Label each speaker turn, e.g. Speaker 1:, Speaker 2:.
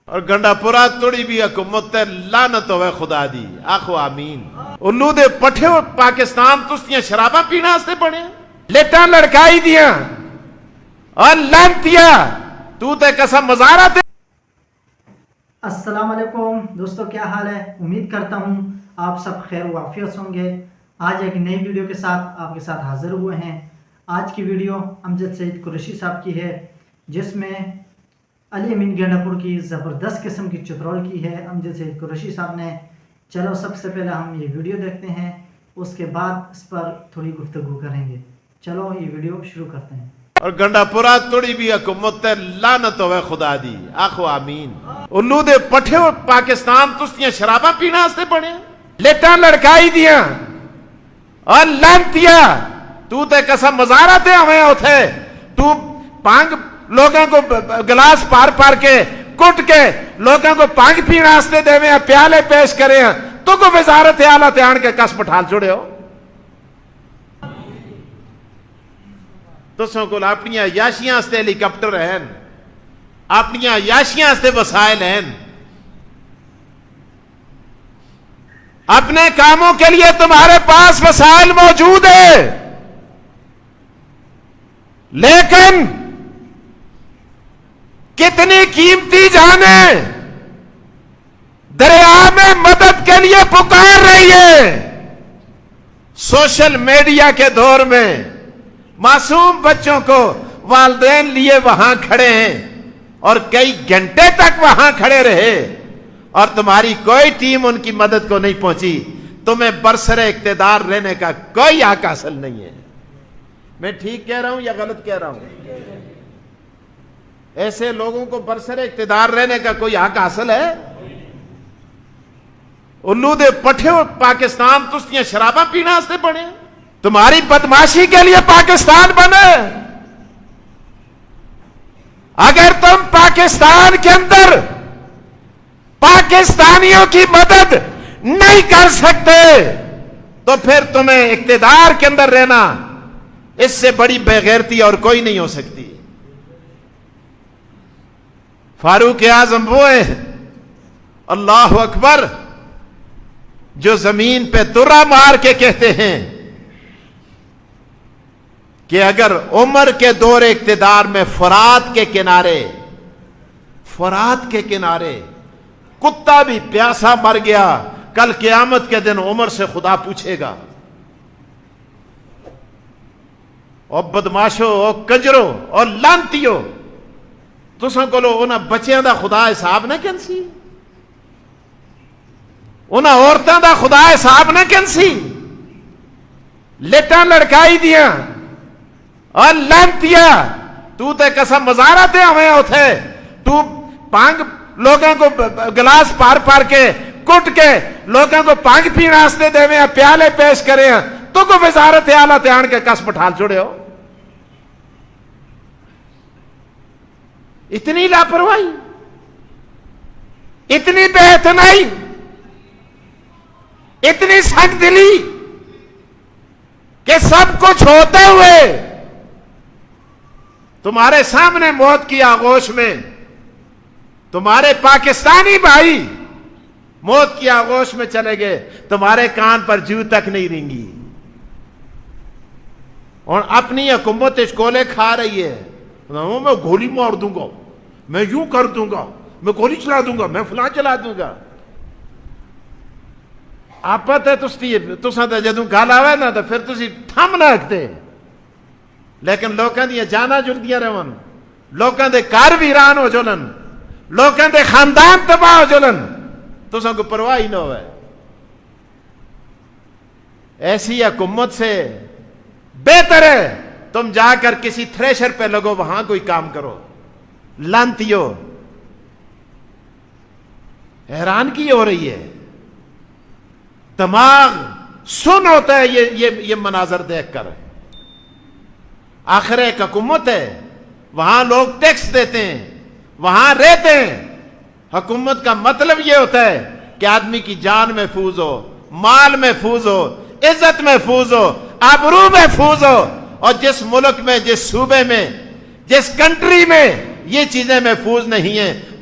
Speaker 1: اور گنڈا پورا توڑی بھی حکومت تے لعنت ہوئے خدا دی آخو آمین۔ الو دے پٹھے ہو پاکستان تستیاں شرابہ پینا سے پڑے لیٹاں لڑکائی دیاں اور لانتیاں تو تے قسم مزارہ تے۔
Speaker 2: السلام علیکم دوستو، کیا حال ہے؟ امید کرتا ہوں آپ سب خیر و عافیت ہوں گے۔ آج ایک نئی ویڈیو کے ساتھ آپ کے ساتھ حاضر ہوئے ہیں۔ آج کی ویڈیو امجد سعید قریشی صاحب کی ہے، جس میں علی امین گینڈا پور کی زبردست قسم کی چترول کی ہے امجد سعید قریشی صاحب نے۔ چلو سب سے پہلے ہم یہ ویڈیو دیکھتے ہیں، اس کے بعد اس پر تھوڑی گفتگو کریں گے۔ چلو یہ ویڈیو شروع کرتے ہیں۔
Speaker 1: اور گنڈا پورا توڑی بھی حکومت تے لعنت ہوئے خدا دی آخو آمین۔ الو دے پٹھے ہو پاکستان تستیاں شرابہ پینا سے پڑے لیٹاں لڑکائی دیاں اور لانتیاں تو تے قسم مزارہ تے ہمیں ہوتے تو پانگ لوگوں کو گلاس پار پار کے کٹ کے لوگوں کو پانگ پینا آستے دے میں پیالے پیش کرے ہیں تو کو وزارت اعلیٰ تے آن کے کس پٹھال چھوڑے ہو۔ تسوں کو اپنی عیاشیاں سے ہیلی کاپٹر ہیں، اپنی عیاشیاں سے وسائل ہیں، اپنے کاموں کے لیے تمہارے پاس وسائل موجود ہے، لیکن کتنی قیمتی جانیں دریا میں مدد کے لیے پکار رہی ہے۔ سوشل میڈیا کے دور میں معصوم بچوں کو والدین لیے وہاں کھڑے ہیں اور کئی گھنٹے تک وہاں کھڑے رہے اور تمہاری کوئی ٹیم ان کی مدد کو نہیں پہنچی۔ تمہیں برسر اقتدار رہنے کا کوئی حق حاصل نہیں ہے۔ میں ٹھیک کہہ رہا ہوں یا غلط کہہ رہا ہوں؟ ایسے لوگوں کو برسر اقتدار رہنے کا کوئی حق حاصل ہے؟ الو دے پٹھے ہو پاکستان تستیاں شرابہ پینا سے پڑے تمہاری بدماشی کے لیے پاکستان بنے۔ اگر تم پاکستان کے اندر پاکستانیوں کی مدد نہیں کر سکتے تو پھر تمہیں اقتدار کے اندر رہنا اس سے بڑی بے غیرتی اور کوئی نہیں ہو سکتی۔ فاروق اعظم وہ ہے، اللہ اکبر، جو زمین پہ درہ مار کے کہتے ہیں کہ اگر عمر کے دور اقتدار میں فرات کے کنارے کتا بھی پیاسا مر گیا، کل قیامت کے دن عمر سے خدا پوچھے گا، اور بدماشو اور کنجرو اور لانتیو تساں کولو انہاں بچیاں دا خدا حساب نہ کنسی، انہاں عورتاں دا خدا حساب نہ کنسی، لیٹاں لڑکائی دیاں اور لانتیاں تو تے قسم مزارہ تے ہمیں ہوتے تو پانگ لوگوں کو گلاس پار پار کے کٹ کے لوگوں کو پانگ پینا آستے دے میں پیالے پیش کرے ہیں تو کو وزارت اعلیٰ تے آن کے کس پٹھال چھوڑے ہو۔ اتنی لاپرواہی، اتنی بے اعتنائی، اتنی سنگ دلی کہ سب کچھ ہوتے ہوئے تمہارے سامنے موت کی آغوش میں تمہارے پاکستانی بھائی موت کی آغوش میں چلے گئے، تمہارے کان پر جو تک نہیں رینگی، اور اپنی حکومت اشکولے کھا رہی ہے۔ میں گولی مار دوں گا، میں یوں کر دوں گا، میں گولی چلا دوں گا، میں فلاں چلا دوں گا۔ آپ پتہ ہے تساں تے جدوں گل آوے نا تو پھر تسی تھم نہ رکھتے، لیکن لوکاں دی جاناں جڑدیاں رہن، لوکاں دے گھر ویران ہو جلن، لوکاں دے خاندان تباہ ہو جلن، تساں کو پرواہ ہی نہ ہوئے۔ ایسی حکومت سے بہتر ہے تم جا کر کسی تھریشر پہ لگو، وہاں کوئی کام کرو۔ لانتیو حیران کی ہو رہی ہے، دماغ سن ہوتا ہے یہ مناظر دیکھ کر۔ آخر ایک حکومت ہے، وہاں لوگ ٹیکس دیتے ہیں، وہاں رہتے ہیں۔ حکومت کا مطلب یہ ہوتا ہے کہ آدمی کی جان محفوظ ہو، مال محفوظ ہو، عزت محفوظ ہو، آبرو محفوظ ہو، اور جس ملک میں، جس صوبے میں، جس کنٹری میں یہ چیزیں محفوظ نہیں ہیں